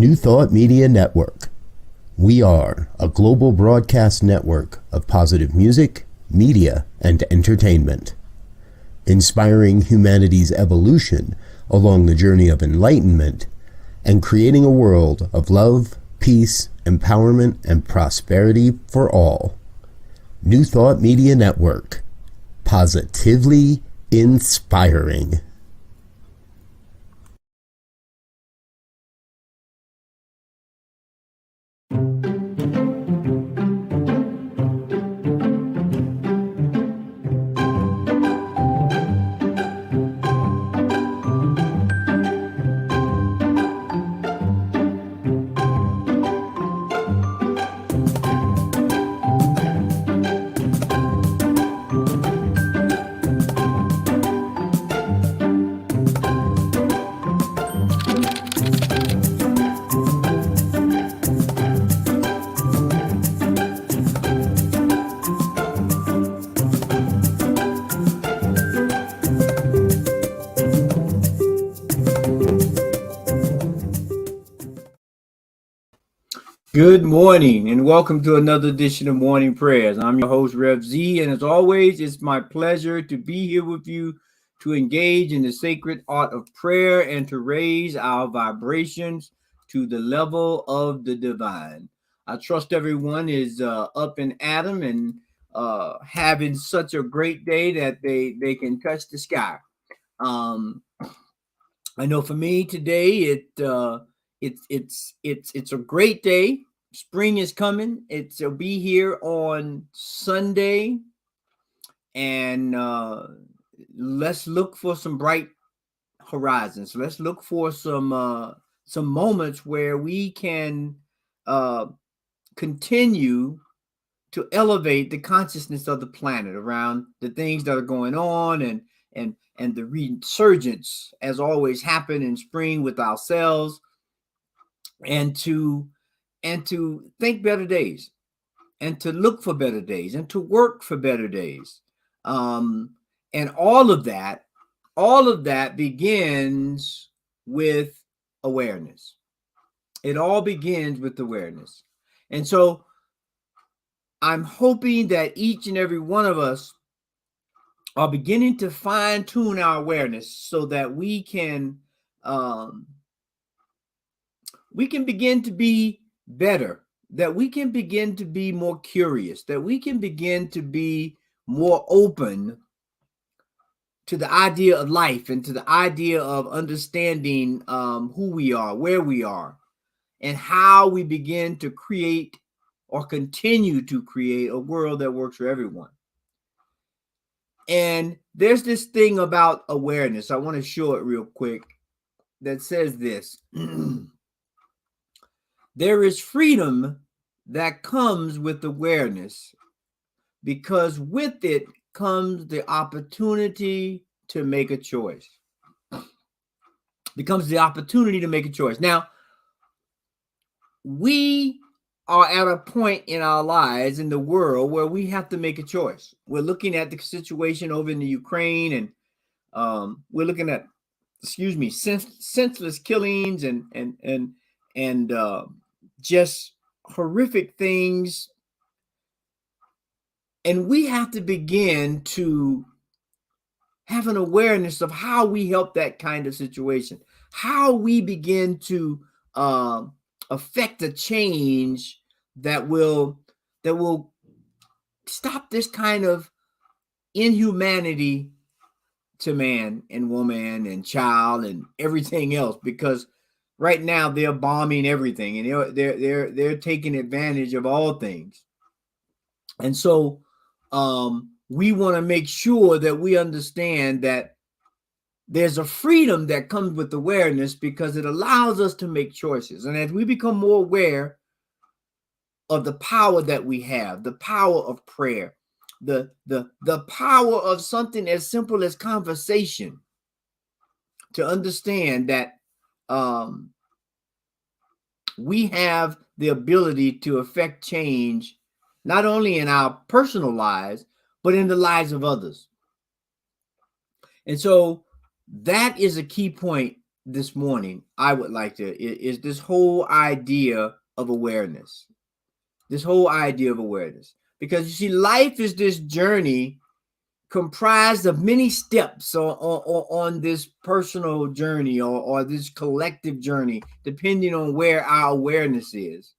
New Thought Media Network. We are a global broadcast network of positive music, media, and entertainment, inspiring humanity's evolution along the journey of enlightenment and creating a world of love, peace, empowerment, and prosperity for all. New Thought Media Network. Positively inspiring. Good morning and welcome to another edition of Morning Prayers. I'm your host, Rev Z, and as always, it's my pleasure to be here with you to engage in the sacred art of prayer and to raise our vibrations to the level of the divine. I trust everyone is up and at 'em and having such a great day that they can touch the sky. I know for me today, it's a great day. Spring is coming. It'll be here on Sunday, and let's look for some bright horizons. Let's look for some moments where we can continue to elevate the consciousness of the planet around the things that are going on, and the resurgence, as always, happen in spring with ourselves, and to think better days, and to look for better days, and to work for better days, and all of that begins with awareness. It all begins with awareness, and so I'm hoping that each and every one of us are beginning to fine tune our awareness so that we can begin to be better, that we can begin to be more curious, that we can begin to be more open to the idea of life and to the idea of understanding who we are, where we are, and how we begin to create or continue to create a world that works for everyone. And there's this thing about awareness. I want to show it real quick that says this. There is freedom that comes with awareness, because with it comes the opportunity to make a choice. Becomes the opportunity to make a choice. Now, we are at a point in our lives, in the world, where we have to make a choice. We're looking at the situation over in the Ukraine, and we're looking at, senseless killings and just horrific things. And we have to begin to have an awareness of how we help that kind of situation, how we begin to affect a change that will stop this kind of inhumanity to man and woman and child and everything else. Because right now they're bombing everything, and they're taking advantage of all things. And so we want to make sure that we understand that there's a freedom that comes with awareness, because it allows us to make choices. And as we become more aware of the power that we have, the power of prayer, the power of something as simple as conversation, to understand that we have the ability to affect change, not only in our personal lives, but in the lives of others. And so that is a key point this morning, I would like to, is this whole idea of awareness. This whole idea of awareness. Because you see, life is this journey comprised of many steps on this personal journey or this collective journey, depending on where our awareness is.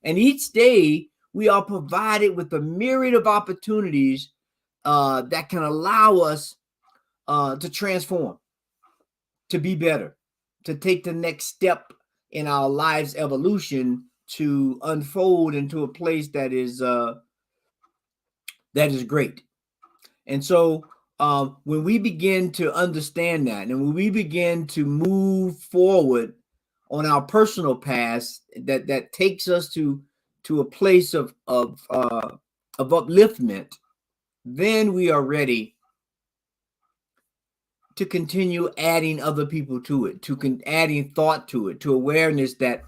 And each day we are provided with a myriad of opportunities that can allow us to transform, to be better, to take the next step in our lives' evolution, to unfold into a place that is great. And so when we begin to understand that, and when we begin to move forward on our personal paths that takes us to a place of upliftment, then we are ready to continue adding other people to it, adding thought to it, to awareness that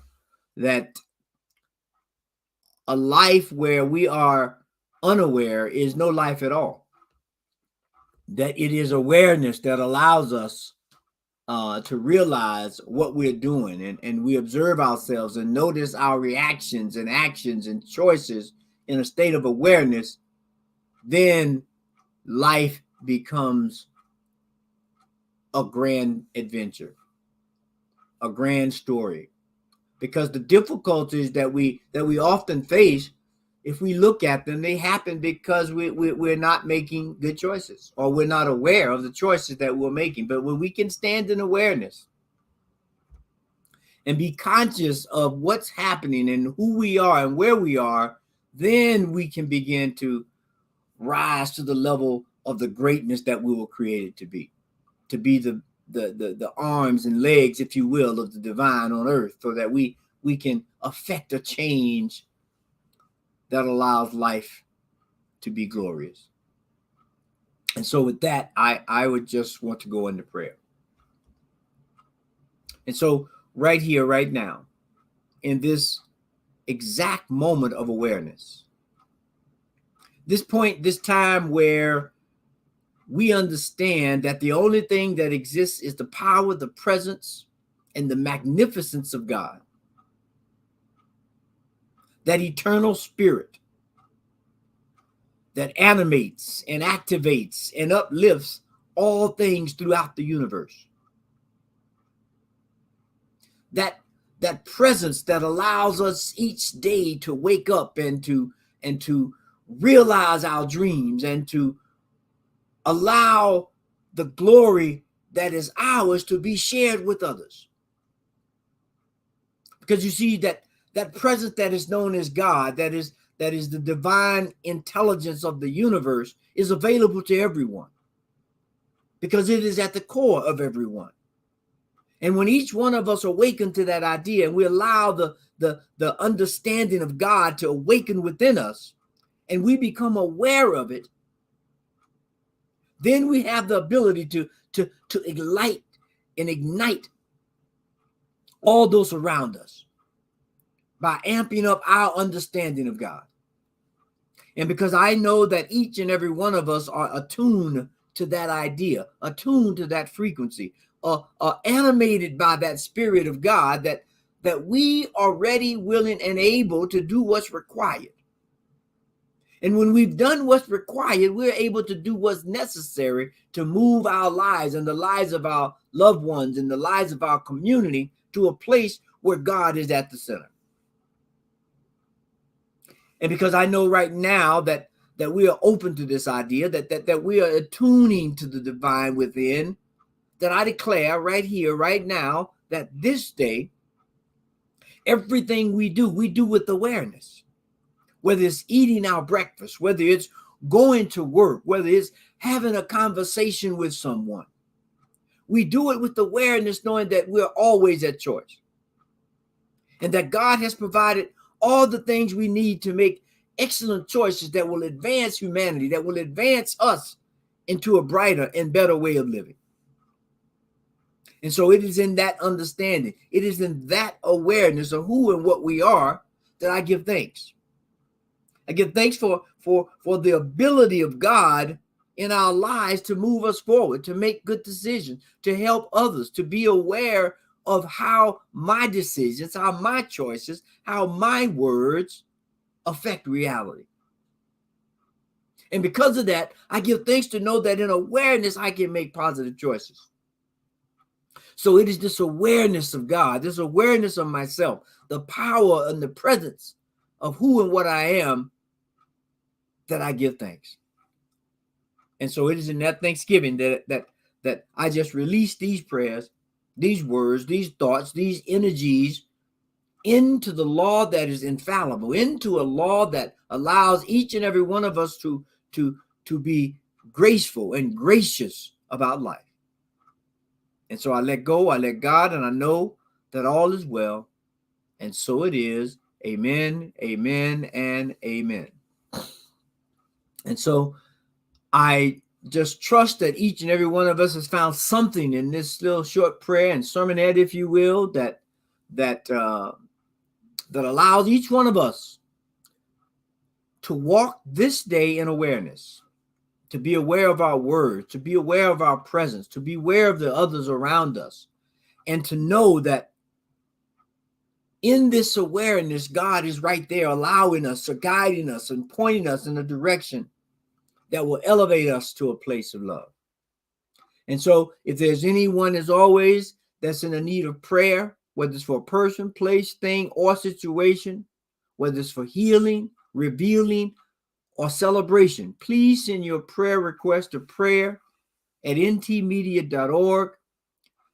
a life where we are unaware is no life at all. That it is awareness that allows us to realize what we're doing, and we observe ourselves and notice our reactions and actions and choices in a state of awareness. Then life becomes a grand adventure, a grand story. Because the difficulties that we often face, if we look at them, they happen because we're not making good choices, or we're not aware of the choices that we're making. But when we can stand in awareness and be conscious of what's happening and who we are and where we are, then we can begin to rise to the level of the greatness that we were created to be the arms and legs, if you will, of the divine on earth, so that we can affect a change that allows life to be glorious. And so with that, I would just want to go into prayer. And so right here, right now, in this exact moment of awareness, this point, this time where we understand that the only thing that exists is the power, the presence, and the magnificence of God. That eternal spirit that animates and activates and uplifts all things throughout the universe. That presence that allows us each day to wake up and to realize our dreams, and to allow the glory that is ours to be shared with others. Because you see that presence that is known as God, that is the divine intelligence of the universe, is available to everyone, because it is at the core of everyone. And when each one of us awaken to that idea, and we allow the understanding of God to awaken within us, and we become aware of it, then we have the ability to ignite all those around us by amping up our understanding of God. And because I know that each and every one of us are attuned to that idea, attuned to that frequency, animated by that spirit of God, that we are ready, willing, and able to do what's required. And when we've done what's required, we're able to do what's necessary to move our lives and the lives of our loved ones and the lives of our community to a place where God is at the center. And because I know right now that we are open to this idea, that we are attuning to the divine within, that I declare right here, right now, that this day, everything we do with awareness. Whether it's eating our breakfast, whether it's going to work, whether it's having a conversation with someone, we do it with awareness, knowing that we're always at choice, and that God has provided all the things we need to make excellent choices that will advance humanity, that will advance us into a brighter and better way of living. And so it is in that understanding, it is in that awareness of who and what we are, that I give thanks. I give thanks for the ability of God in our lives to move us forward, to make good decisions, to help others, to be aware of how my decisions, how my choices, how my words affect reality. And because of that, I give thanks to know that in awareness, I can make positive choices. So it is this awareness of God, this awareness of myself, the power and the presence of who and what I am, that I give thanks. And so it is in that Thanksgiving that I just release these prayers, these words, these thoughts, these energies into the law that is infallible, into a law that allows each and every one of us to be graceful and gracious about life. And so I let go, I let God, and I know that all is well. And so it is. Amen, amen, and amen. And so I just trust that each and every one of us has found something in this little short prayer and sermonette, if you will, that allows each one of us to walk this day in awareness, to be aware of our words, to be aware of our presence, to be aware of the others around us, and to know that in this awareness, God is right there, allowing us, or guiding us, and pointing us in a direction that will elevate us to a place of love. And so if there's anyone, as always, that's in a need of prayer, whether it's for a person, place, thing, or situation, whether it's for healing, revealing, or celebration, please send your prayer request to prayer@ntmedia.org,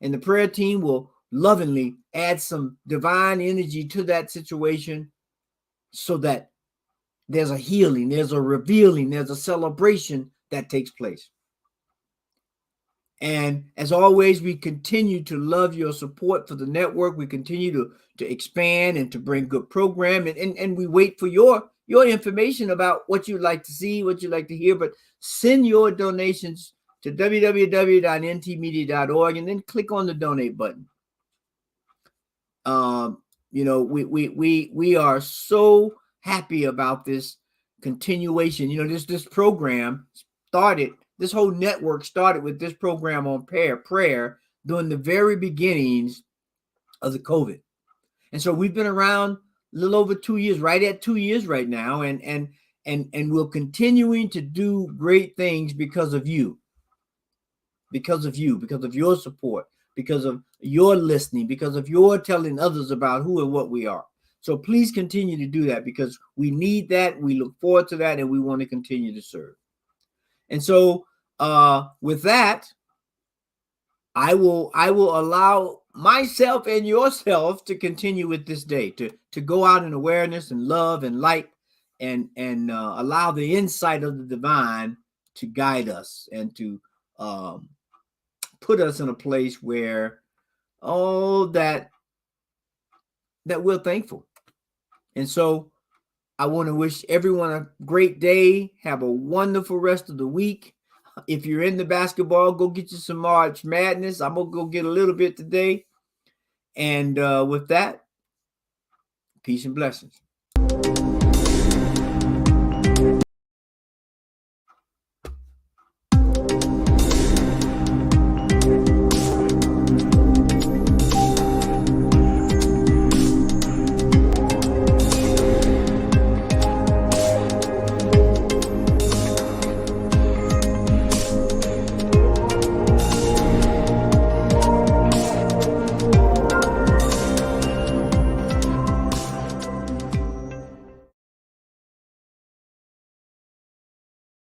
and the prayer team will lovingly add some divine energy to that situation so that there's a healing, there's a revealing, there's a celebration that takes place. And as always, we continue to love your support for the network. We continue to expand and to bring good program, and we wait for your information about what you'd like to see, what you'd like to hear. But send your donations to www.ntmedia.org and then click on the donate button. We are so happy about this continuation. This program started, this whole network started with this program on prayer during the very beginnings of the COVID. And so we've been around a little over 2 years, right at 2 years right now, and we're continuing to do great things because of you, because of your support, because of your listening, because of your telling others about who and what we are. So please continue to do that, because we need that. We look forward to that, and we want to continue to serve. And so with that, I will allow myself and yourself to continue with this day, to go out in awareness and love and light, and allow the insight of the divine to guide us and to put us in a place where that we're thankful. And so I want to wish everyone a great day. Have a wonderful rest of the week. If you're into basketball, go get you some March Madness. I'm going to go get a little bit today. And with that, peace and blessings.